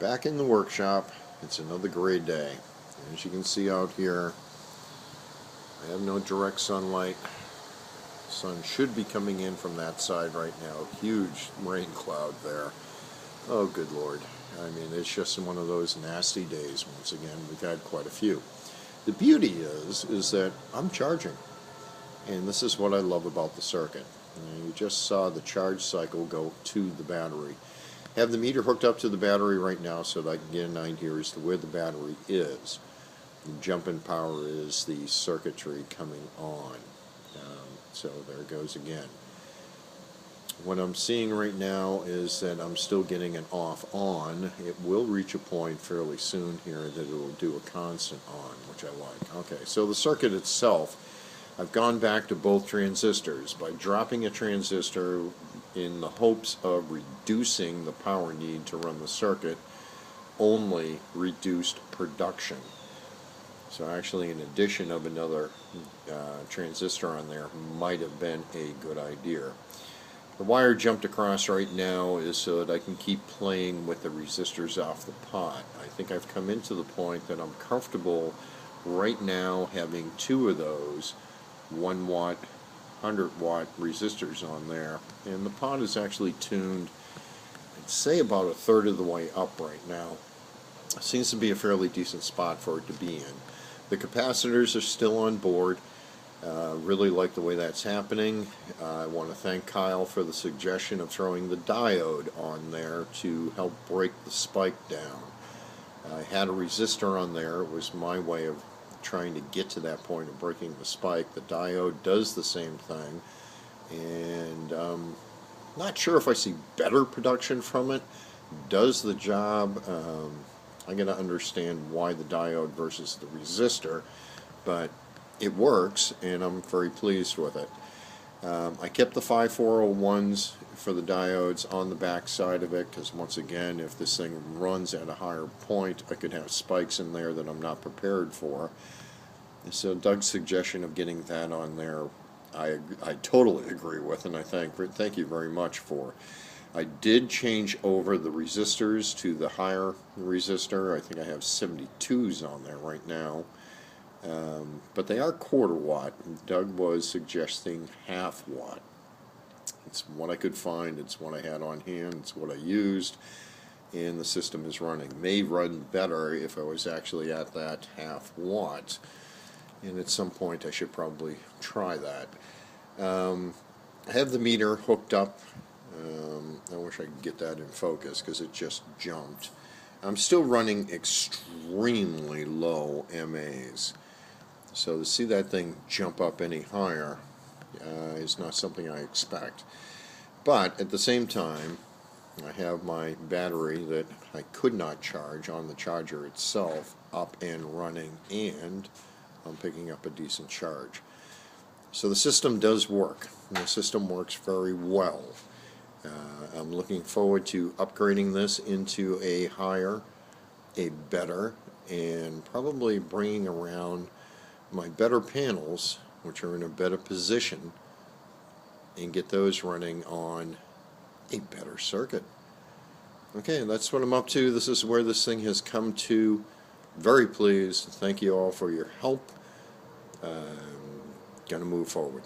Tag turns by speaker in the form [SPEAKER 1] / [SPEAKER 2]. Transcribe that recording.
[SPEAKER 1] Back in the workshop. It's another gray day. As you can see out here, I have no direct sunlight. The sun should be coming in from that side right now. Huge rain cloud there. Oh, good Lord. I mean, it's just one of those nasty days. Once again, we've had quite a few. The beauty is that I'm charging. And this is what I love about the circuit. You just saw the charge cycle go to the battery. I have the meter hooked up to the battery right now so that I can get an idea as to where the battery is. The jump-in power is the circuitry coming on. So there it goes again. What I'm seeing right now is that I'm still getting an off-on. It will reach a point fairly soon here that it will do a constant on, which I like. Okay, so the circuit itself, I've gone back to both transistors by dropping a transistor in the hopes of reducing the power need to run the circuit, only reduced production. So actually an addition of another transistor on there might have been a good idea. The wire jumped across right now is so that I can keep playing with the resistors off the pot. I think I've come into the point that I'm comfortable right now having two of those 1 watt, 100 watt resistors on there, and the pot is actually tuned, I'd say about a third of the way up right now. Seems to be a fairly decent spot for it to be in. The capacitors are still on board. Really like the way that's happening. I want to thank Kyle for the suggestion of throwing the diode on there to help break the spike down. I had a resistor on there. It was my way of trying to get to that point of breaking the spike. The diode does the same thing, and not sure if I see better production from it. Does the job. I'm going to understand why the diode versus the resistor, but it works, and I'm very pleased with it. I kept the 5401s for the diodes on the back side of it, because once again, if this thing runs at a higher point, I could have spikes in there that I'm not prepared for. And so Doug's suggestion of getting that on there, I totally agree with, and I thank you very much for. I did change over the resistors to the higher resistor. I think I have 72s on there right now. But they are 1/4 watt. Doug was suggesting 1/2 watt. It's what I could find. It's what I had on hand. It's what I used. And the system is running. May run better if I was actually at that 1/2 watt. And at some point I should probably try that. I have the meter hooked up. I wish I could get that in focus because it just jumped. I'm still running extremely low MAs. So to see that thing jump up any higher is not something I expect. But at the same time, I have my battery that I could not charge on the charger itself up and running, and I'm picking up a decent charge. So the system does work. The system works very well. I'm looking forward to upgrading this into a higher, a better, and probably bringing around my better panels, which are in a better position, and get those running on a better circuit. Okay, that's what I'm up to. This is where this thing has come to. Very pleased. Thank you all for your help. Gonna move forward.